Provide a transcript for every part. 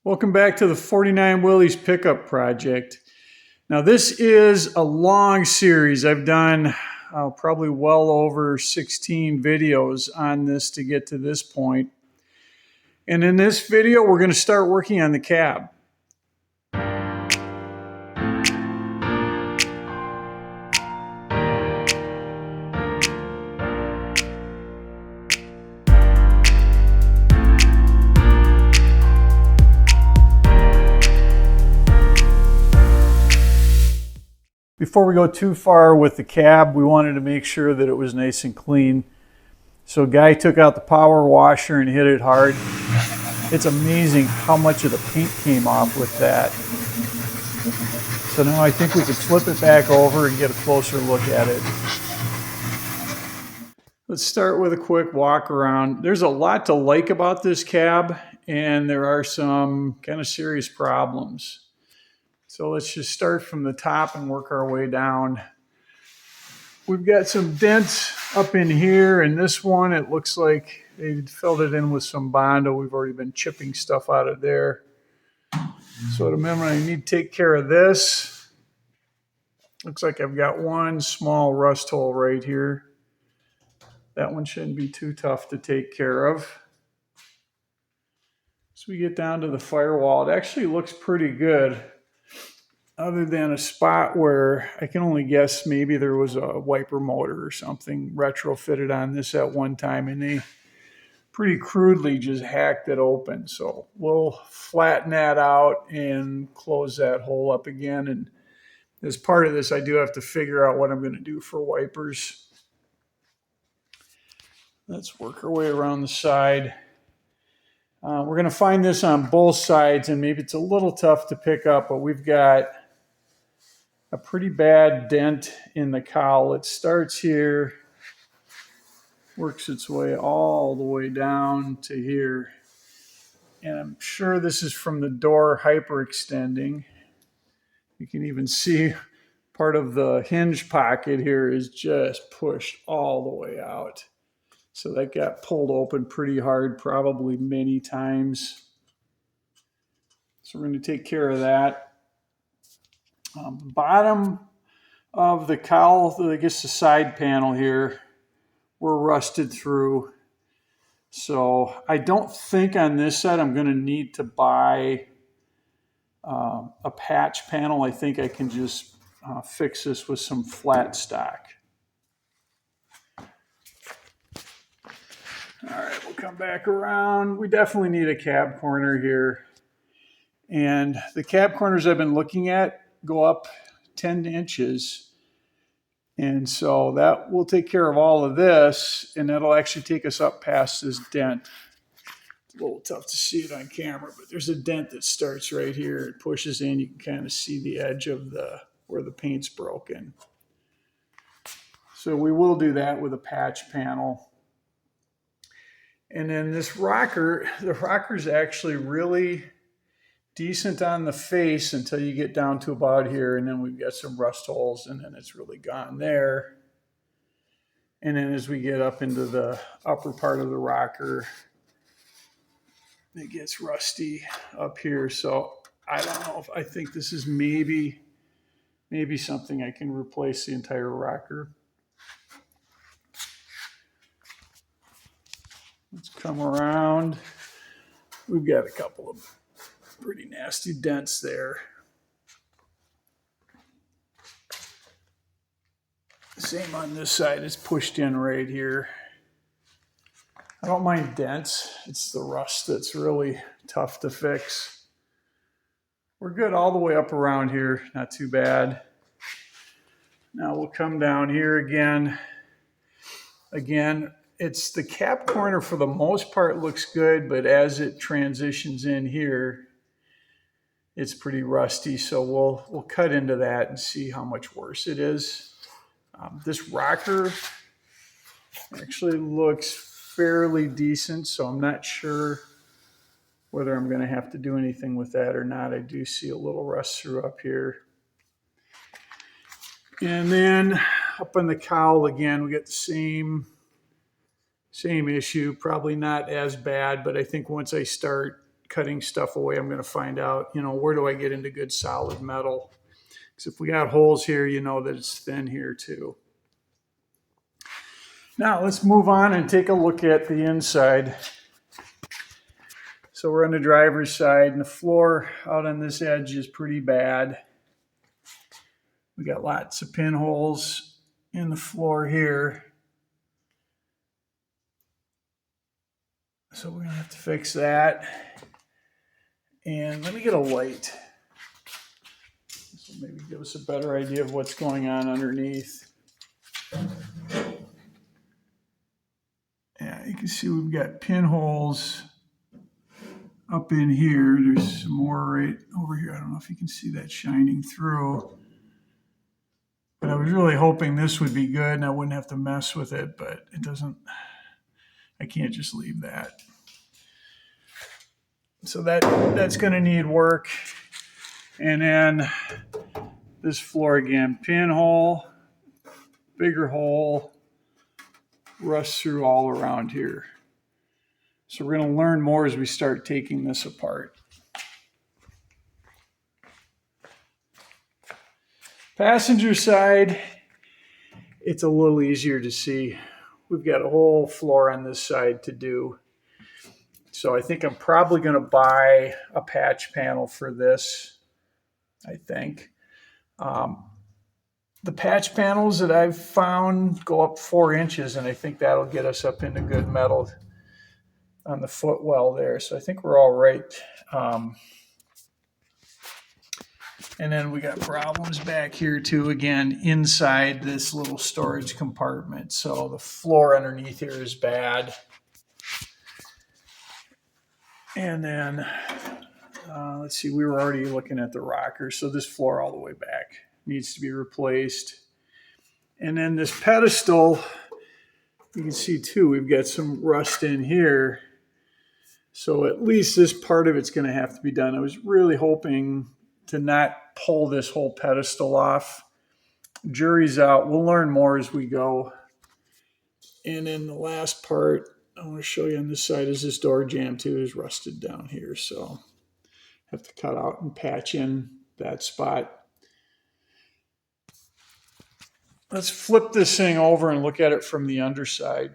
Welcome back to the 49 Willys pickup project. Now this is a long series. I've done probably well over 16 videos on this to get to this point. And in this video, we're going to start working on the cab. Before we go too far with the cab, we wanted to make sure that it was nice and clean. So Guy took out the power washer and hit it hard. It's amazing how much of the paint came off with that. So now I think we can flip it back over and get a closer look at it. Let's start with a quick walk around. There's a lot to like about this cab, and there are some kind of serious problems. So let's just start from the top and work our way down. We've got some dents up in here, and this one, it looks like they filled it in with some Bondo. We've already been chipping stuff out of there. So at a minimum, I need to take care of this. Looks like I've got one small rust hole right here. That one shouldn't be too tough to take care of. So we get down to the firewall. It actually looks pretty good, other than a spot where I can only guess maybe there was a wiper motor or something retrofitted on this at one time, and they pretty crudely just hacked it open. So we'll flatten that out and close that hole up again. And as part of this, I do have to figure out what I'm going to do for wipers. Let's work our way around the side. We're going to find this on both sides, and maybe it's a little tough to pick up, but we've got a pretty bad dent in the cowl. It starts here, works its way all the way down to here. And I'm sure this is from the door hyperextending. You can even see part of the hinge pocket here is just pushed all the way out. So that got pulled open pretty hard, probably many times. So we're going to take care of that. Bottom of the cowl, I guess the side panel here, we're rusted through. So I don't think on this side I'm going to need to buy a patch panel. I think I can just fix this with some flat stock. All right, we'll come back around. We definitely need a cab corner here. And the cab corners I've been looking at go up 10 inches. And so that will take care of all of this, and that'll actually take us up past this dent. It's a little tough to see it on camera, but there's a dent that starts right here. It pushes in. You can kind of see the edge of where the paint's broken. So we will do that with a patch panel. And then this rocker, the rocker's actually really decent on the face until you get down to about here, and then we've got some rust holes, and then it's really gone there. And then as we get up into the upper part of the rocker, it gets rusty up here. So I don't know if I think this is maybe something I can replace the entire rocker. Let's come around. We've got a couple of pretty nasty dents there. Same on this side. It's pushed in right here. I don't mind dents. It's the rust that's really tough to fix. We're good all the way up around here. Not too bad. Now we'll come down here again. Again, it's the cap corner for the most part looks good, but as it transitions in here, it's pretty rusty. So we'll cut into that and see how much worse it is. This rocker actually looks fairly decent, so I'm not sure whether I'm going to have to do anything with that or not. I do see a little rust through up here. And then up on the cowl again, we got the same issue. Probably not as bad, but I think once I start cutting stuff away, I'm going to find out, where do I get into good solid metal? Because if we got holes here, you know that it's thin here too. Now let's move on and take a look at the inside. So we're on the driver's side, and the floor out on this edge is pretty bad. We got lots of pinholes in the floor here. So we're gonna have to fix that. And let me get a light. This will maybe give us a better idea of what's going on underneath. Yeah, you can see we've got pinholes up in here. There's some more right over here. I don't know if you can see that shining through. But I was really hoping this would be good and I wouldn't have to mess with it, but it doesn't. I can't just leave that. So that's going to need work. And then this floor again, pinhole, bigger hole, rust through all around here. So we're going to learn more as we start taking this apart. Passenger side, it's a little easier to see. We've got a whole floor on this side to do. So I think I'm probably going to buy a patch panel for this, I think. The patch panels that I've found go up 4 inches, and I think that'll get us up into good metal on the footwell there. So I think we're all right. And then we got problems back here too, again, inside this little storage compartment. So the floor underneath here is bad. And then, let's see, we were already looking at the rocker. So this floor all the way back needs to be replaced. And then this pedestal, you can see too, we've got some rust in here. So at least this part of it's going to have to be done. I was really hoping to not pull this whole pedestal off. Jury's out. We'll learn more as we go. And then the last part I want to show you on this side is this door jamb too is rusted down here. So have to cut out and patch in that spot. Let's flip this thing over and look at it from the underside.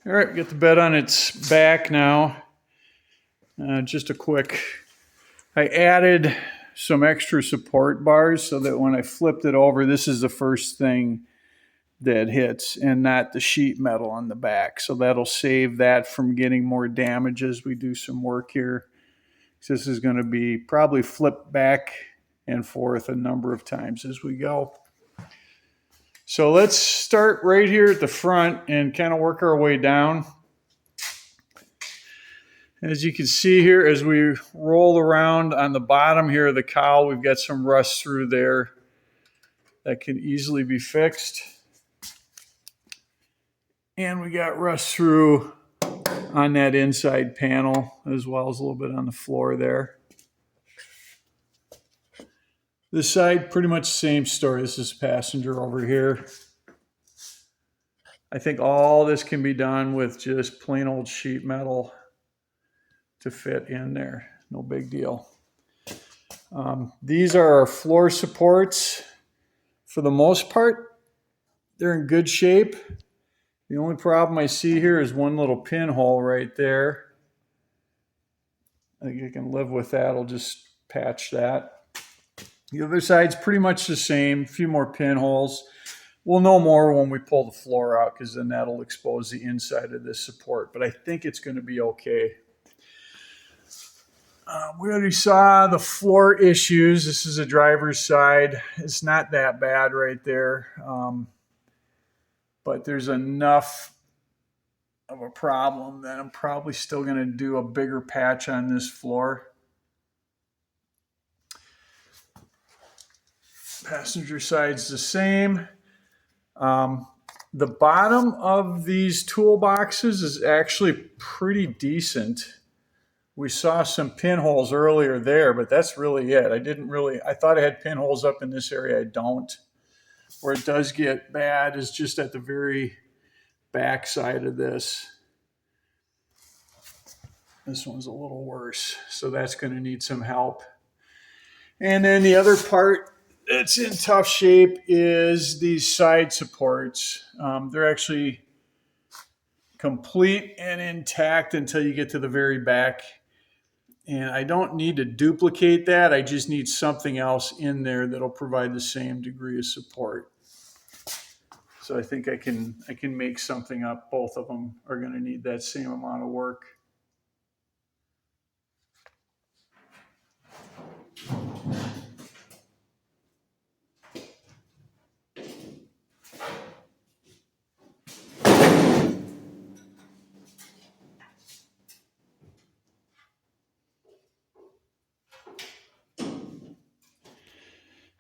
All right, get the bed on its back now. Just a quick, I added some extra support bars so that when I flipped it over, this is the first thing that hits and not the sheet metal on the back. So that'll save that from getting more damage as we do some work here. So this is going to be probably flipped back and forth a number of times as we go. So let's start right here at the front and kind of work our way down. As you can see here, as we roll around on the bottom here of the cowl, we've got some rust through there that can easily be fixed. And we got rust through on that inside panel, as well as a little bit on the floor there. This side, pretty much the same story. This is passenger over here. I think all this can be done with just plain old sheet metal to fit in there. No big deal. These are our floor supports. For the most part, they're in good shape. The only problem I see here is one little pinhole right there. I think I can live with that. I'll just patch that. The other side's pretty much the same. A few more pinholes. We'll know more when we pull the floor out because then that'll expose the inside of this support. But I think it's going to be okay. We already saw the floor issues. This is a driver's side. It's not that bad right there. But there's enough of a problem that I'm probably still going to do a bigger patch on this floor. Passenger side's the same. The bottom of these toolboxes is actually pretty decent. We saw some pinholes earlier there, but that's really it. I thought I had pinholes up in this area. I don't. Where it does get bad is just at the very back side of this. This one's a little worse, so that's going to need some help. And then the other part that's in tough shape is these side supports. They're actually complete and intact until you get to the very back. And I don't need to duplicate that. I just need something else in there that'll provide the same degree of support. So I think I can make something up. Both of them are going to need that same amount of work.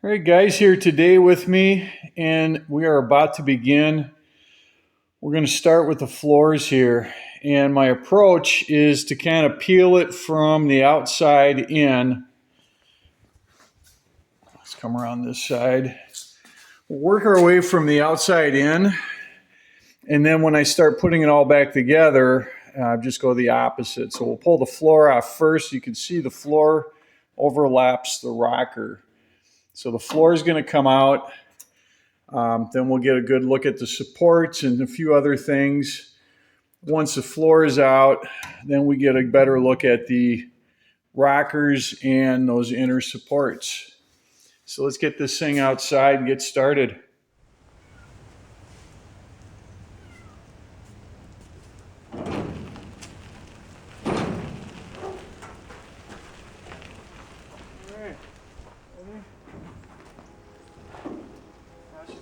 All right, guys, here today with me, and we are about to begin. We're going to start with the floors here, and my approach is to kind of peel it from the outside in. Let's come around this side. We'll work our way from the outside in, and then when I start putting it all back together, just go the opposite. So we'll pull the floor off first. You can see the floor overlaps the rocker. So the floor is going to come out. Then we'll get a good look at the supports and a few other things. Once the floor is out, then we get a better look at the rockers and those inner supports. So let's get this thing outside and get started.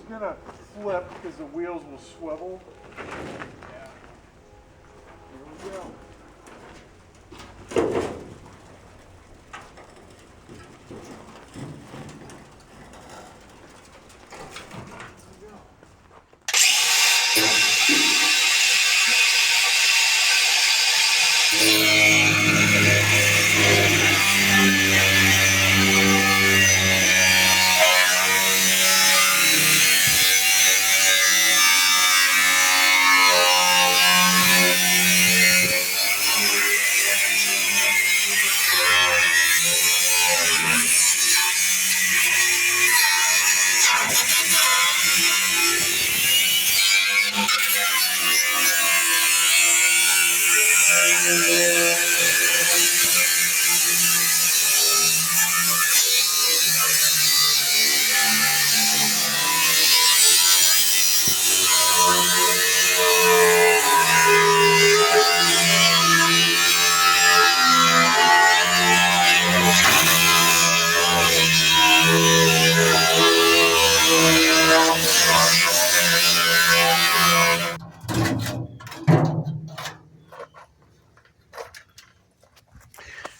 Gonna flip because the wheels will swivel. Yeah. Here we go.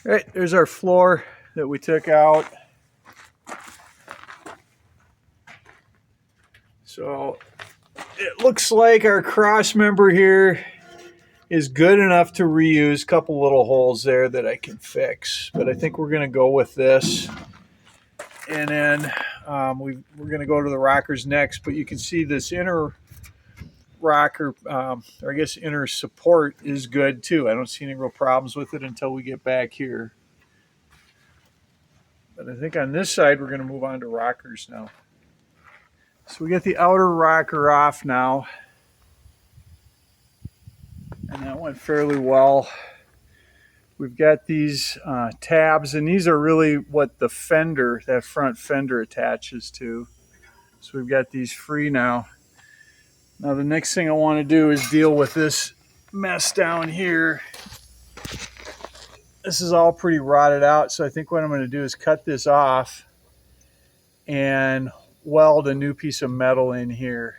All right, there's our floor that we took out. So it looks like our cross member here is good enough to reuse. A couple little holes there that I can fix, but I think we're going to go with this. And then we're going to go to the rockers next, but you can see this inner rocker, or I guess inner support is good too. I don't see any real problems with it until we get back here. But I think on this side, we're going to move on to rockers now. So we get the outer rocker off now. And that went fairly well. We've got these tabs, and these are really what the fender, that front fender attaches to. So we've got these free now. Now the next thing I want to do is deal with this mess down here. This is all pretty rotted out, so I think what I'm going to do is cut this off and weld a new piece of metal in here.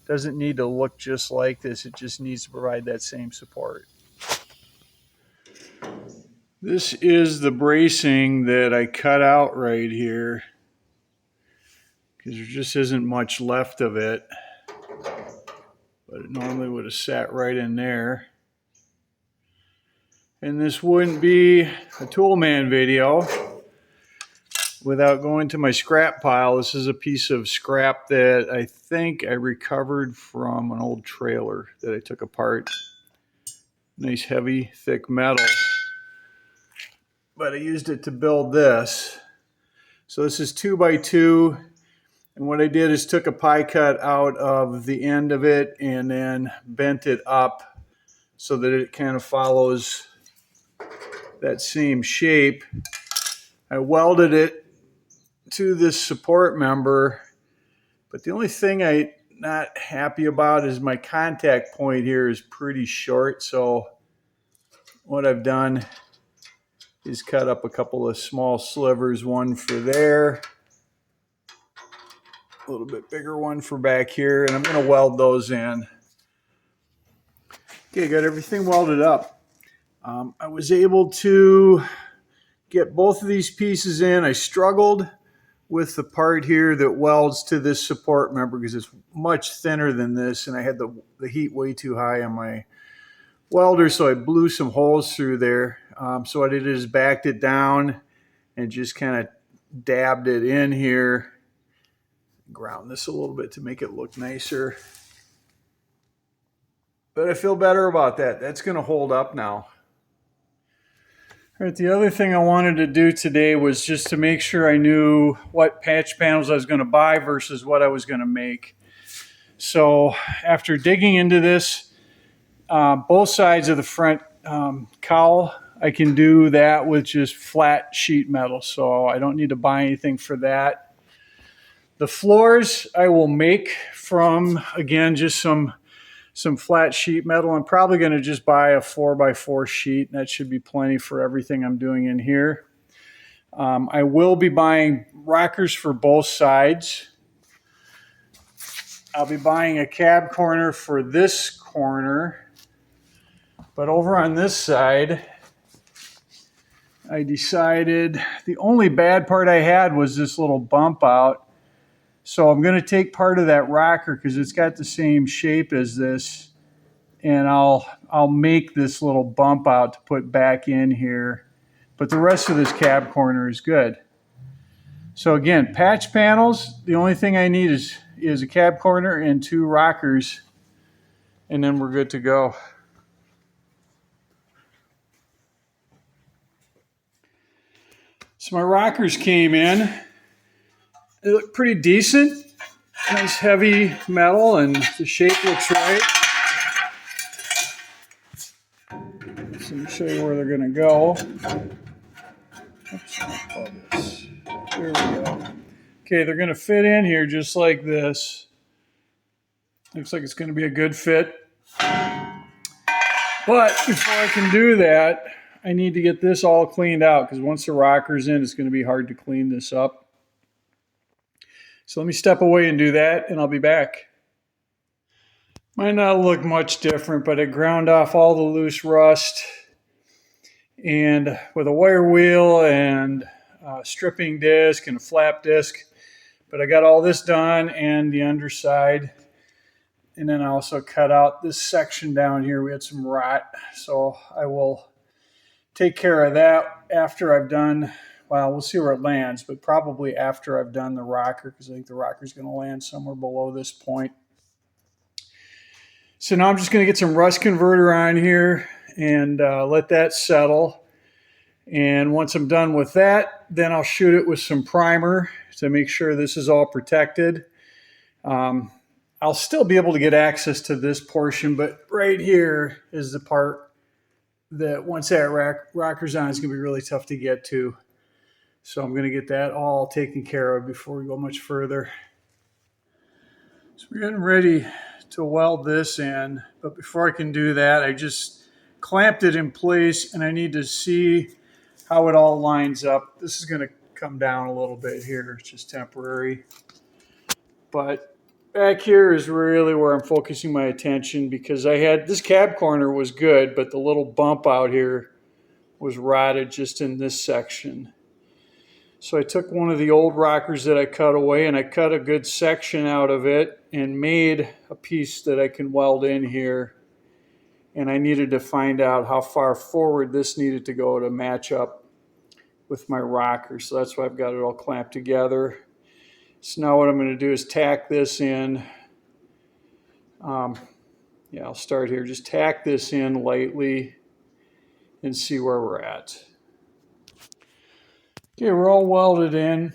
Doesn't need to look just like this, it just needs to provide that same support. This is the bracing that I cut out right here. because there just isn't much left of it. But it normally would have sat right in there. And this wouldn't be a Toolman video without going to my scrap pile. This is a piece of scrap that I think I recovered from an old trailer that I took apart. Nice heavy thick metal, but I used it to build this. So this is 2x2, and what I did is took a pie cut out of the end of it and then bent it up so that it kind of follows that same shape. I welded it to this support member, but the only thing I'm not happy about is my contact point here is pretty short. So what I've done is cut up a couple of small slivers, one for there, a little bit bigger one for back here, and I'm going to weld those in. Okay, got everything welded up. I was able to get both of these pieces in. I struggled with the part here that welds to this support member because it's much thinner than this, and I had the heat way too high on my welder, so I blew some holes through there. So what I did is backed it down and just kind of dabbed it in here. Ground this a little bit to make it look nicer. But I feel better about that. That's going to hold up now. All right, the other thing I wanted to do today was just to make sure I knew what patch panels I was going to buy versus what I was going to make. So after digging into this, both sides of the front cowl, I can do that with just flat sheet metal. So I don't need to buy anything for that. The floors I will make from, again, just some flat sheet metal. I'm probably going to just buy a 4x4 sheet. That should be plenty for everything I'm doing in here. I will be buying rockers for both sides. I'll be buying a cab corner for this corner. But over on this side, I decided the only bad part I had was this little bump out. So I'm going to take part of that rocker because it's got the same shape as this, and I'll make this little bump out to put back in here. But the rest of this cab corner is good. So again, patch panels, the only thing I need is a cab corner and 2 rockers, and then we're good to go. So my rockers came in. They look pretty decent. Nice heavy metal, and the shape looks right. So let me show you where they're going to go. Oops, I'll call this. There we go. Okay, they're going to fit in here just like this. Looks like it's going to be a good fit. But before I can do that, I need to get this all cleaned out because once the rocker's in, it's going to be hard to clean this up. So let me step away and do that, and I'll be back. Might not look much different, but I ground off all the loose rust, and with a wire wheel and a stripping disc and a flap disc. But I got all this done and the underside. And then I also cut out this section down here. We had some rot, so I will take care of that after I've done. Well, we'll see where it lands, but probably after I've done the rocker, because I think the rocker is going to land somewhere below this point. So now I'm just going to get some rust converter on here and let that settle. And once I'm done with that, then I'll shoot it with some primer to make sure this is all protected. I'll still be able to get access to this portion, but right here is the part that once that rocker's on, it's going to be really tough to get to. So I'm going to get that all taken care of before we go much further. So we're getting ready to weld this in, but before I can do that, I just clamped it in place, and I need to see how it all lines up. This is going to come down a little bit here. It's just temporary. But back here is really where I'm focusing my attention, because I had this cab corner was good, but the little bump out here was rotted just in this section. So I took one of the old rockers that I cut away and I cut a good section out of it and made a piece that I can weld in here. And I needed to find out how far forward this needed to go to match up with my rocker. So that's why I've got it all clamped together. So now what I'm going to do is tack this in. Yeah, I'll start here. Just tack this in lightly and see where we're at. Okay, we're all welded in.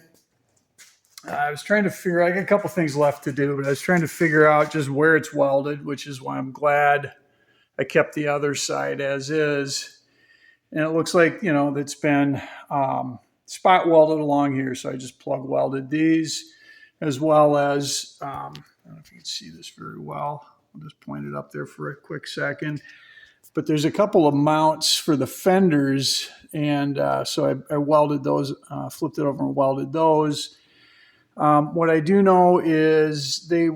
I was trying to I got a couple things left to do, but I was trying to figure out just where it's welded, which is why I'm glad I kept the other side as is. And it looks like, it's been spot welded along here. So I just plug welded these, as well as, I don't know if you can see this very well. I'll just point it up there for a quick second. But there's a couple of mounts for the fenders. And so I welded those, flipped it over and welded those. What I do know is they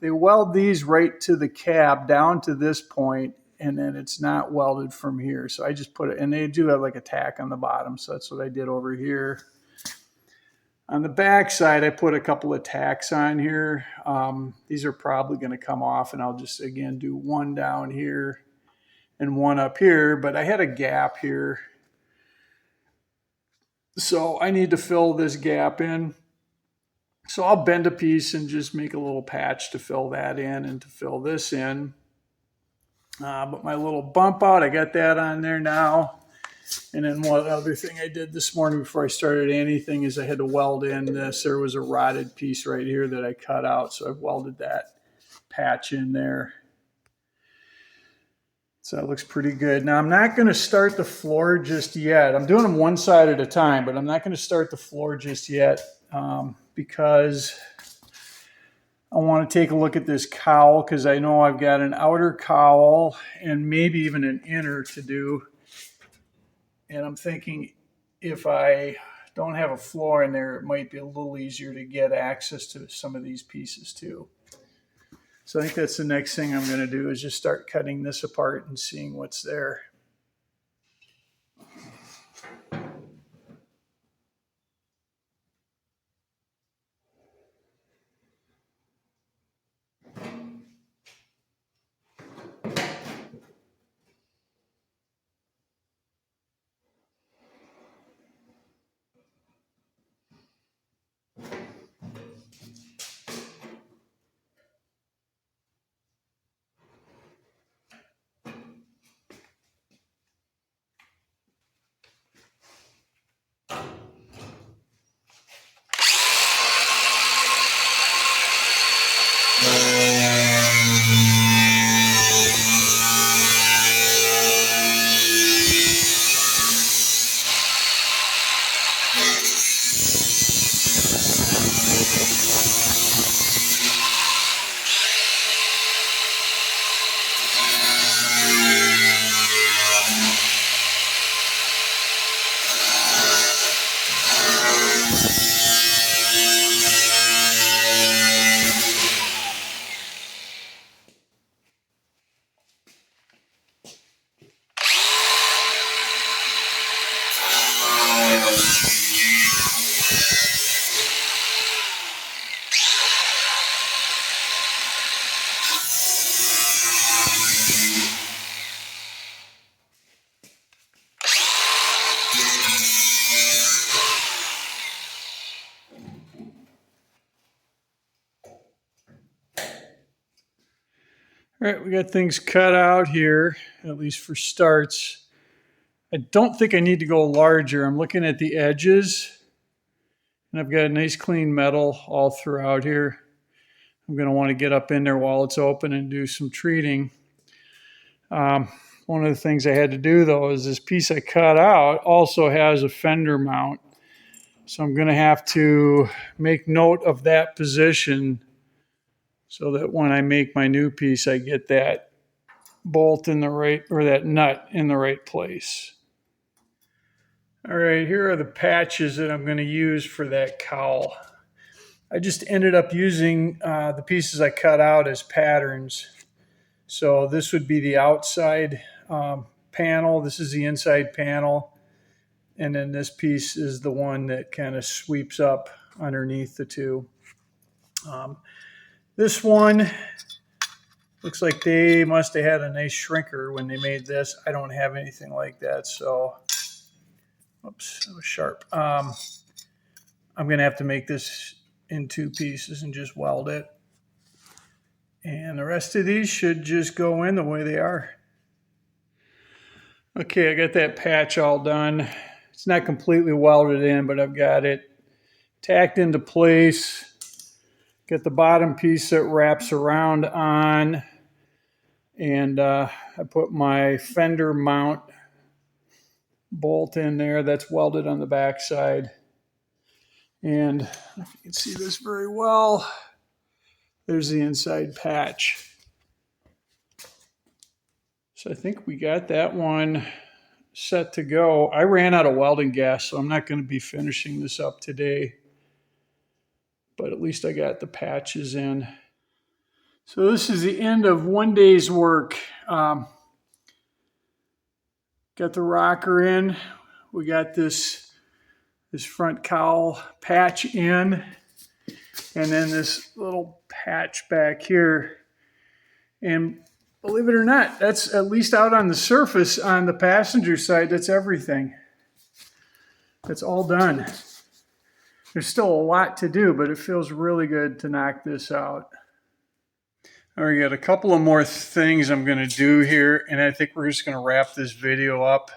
weld these right to the cab down to this point, and then it's not welded from here. So I just put it, and they do have like a tack on the bottom. So that's what I did over here. On the back side, I put a couple of tacks on here. These are probably going to come off, and I'll just, again, do one down here and one up here. But I had a gap here. So I need to fill this gap in. So I'll bend a piece and just make a little patch to fill that in and to fill this in. But my little bump out, I got that on there now. And then one other thing I did this morning before I started anything is I had to weld in this. There was a rotted piece right here that I cut out. So I've welded that patch in there. So that looks pretty good. Now I'm not going to start the floor just yet. I'm doing them one side at a time, but I'm not going to start the floor just yet because I want to take a look at this cowl because I know I've got an outer cowl and maybe even an inner to do. And I'm thinking if I don't have a floor in there, it might be a little easier to get access to some of these pieces too. So I think that's the next thing I'm going to do is just start cutting this apart and seeing what's there. All right, we got things cut out here, at least for starts. I don't think I need to go larger. I'm looking at the edges, and I've got a nice clean metal all throughout here. I'm going to want to get up in there while it's open and do some treating. One of the things I had to do, though, is this piece I cut out also has a fender mount. So I'm going to have to make note of that position so that when I make my new piece, I get that bolt in the right, or that nut in the right place. All right, here are the patches that I'm going to use for that cowl. I just ended up using the pieces I cut out as patterns. So this would be the outside panel. This is the inside panel. And then this piece is the one that kind of sweeps up underneath the two. This one looks like they must have had a nice shrinker when they made this. I don't have anything like that, so, oops, that was sharp. I'm going to have to make this in two pieces and just weld it. And the rest of these should just go in the way they are. Okay, I got that patch all done. It's not completely welded in, but I've got it tacked into place. Got the bottom piece that wraps around on. And I put my fender mount bolt in there that's welded on the back side. And if you can see this very well, there's the inside patch. So I think we got that one set to go. I ran out of welding gas, so I'm not going to be finishing this up today. But at least I got the patches in. So this is the end of one day's work. Got the rocker in. We got this front cowl patch in. And then this little patch back here. And believe it or not, that's at least out on the surface on the passenger side. That's everything. That's all done. There's still a lot to do, but it feels really good to knock this out. All right, got a couple of more things I'm going to do here, and I think we're just going to wrap this video up.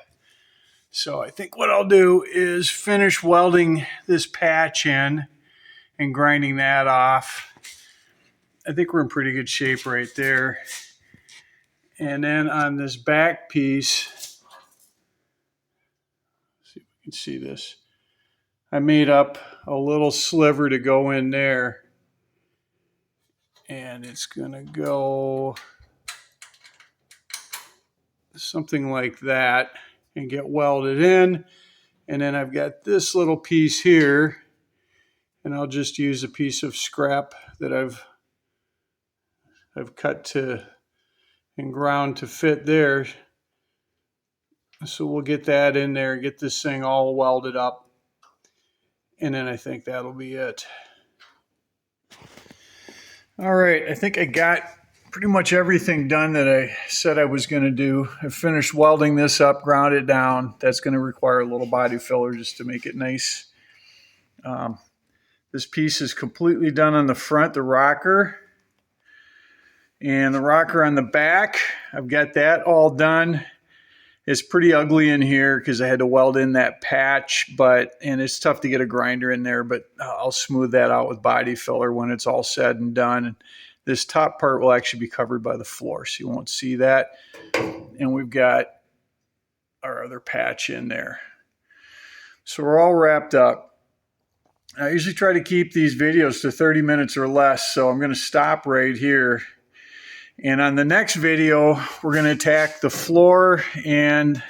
So I think what I'll do is finish welding this patch in and grinding that off. I think we're in pretty good shape right there. And then on this back piece, let's see if we can see this. I made up a little sliver to go in there. And it's going to go something like that and get welded in. And then I've got this little piece here, and I'll just use a piece of scrap that I've cut to and ground to fit there. So we'll get that in there, get this thing all welded up. And then I think that'll be it. All right, I think I got pretty much everything done that I said I was going to do. I finished welding this up, ground it down. That's going to require a little body filler just to make it nice. This piece is completely done on the front, the rocker. And the rocker on the back, I've got that all done. It's pretty ugly in here because I had to weld in that patch, and it's tough to get a grinder in there, but I'll smooth that out with body filler when it's all said and done. And this top part will actually be covered by the floor, so you won't see that. And we've got our other patch in there. So we're all wrapped up. I usually try to keep these videos to 30 minutes or less, so I'm going to stop right here. And on the next video, we're going to attack the floor. And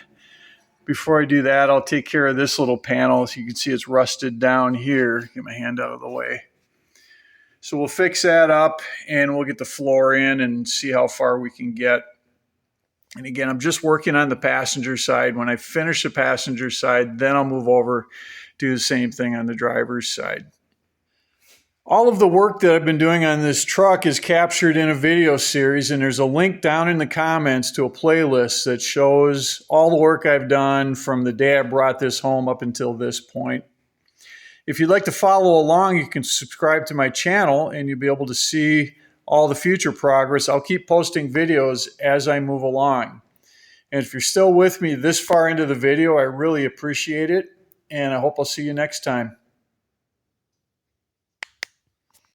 before I do that, I'll take care of this little panel. So you can see it's rusted down here. Get my hand out of the way. So we'll fix that up and we'll get the floor in and see how far we can get. And again, I'm just working on the passenger side. When I finish the passenger side, then I'll move over, do the same thing on the driver's side. All of the work that I've been doing on this truck is captured in a video series, and there's a link down in the comments to a playlist that shows all the work I've done from the day I brought this home up until this point. If you'd like to follow along, you can subscribe to my channel and you'll be able to see all the future progress. I'll keep posting videos as I move along. And if you're still with me this far into the video, I really appreciate it, and I hope I'll see you next time.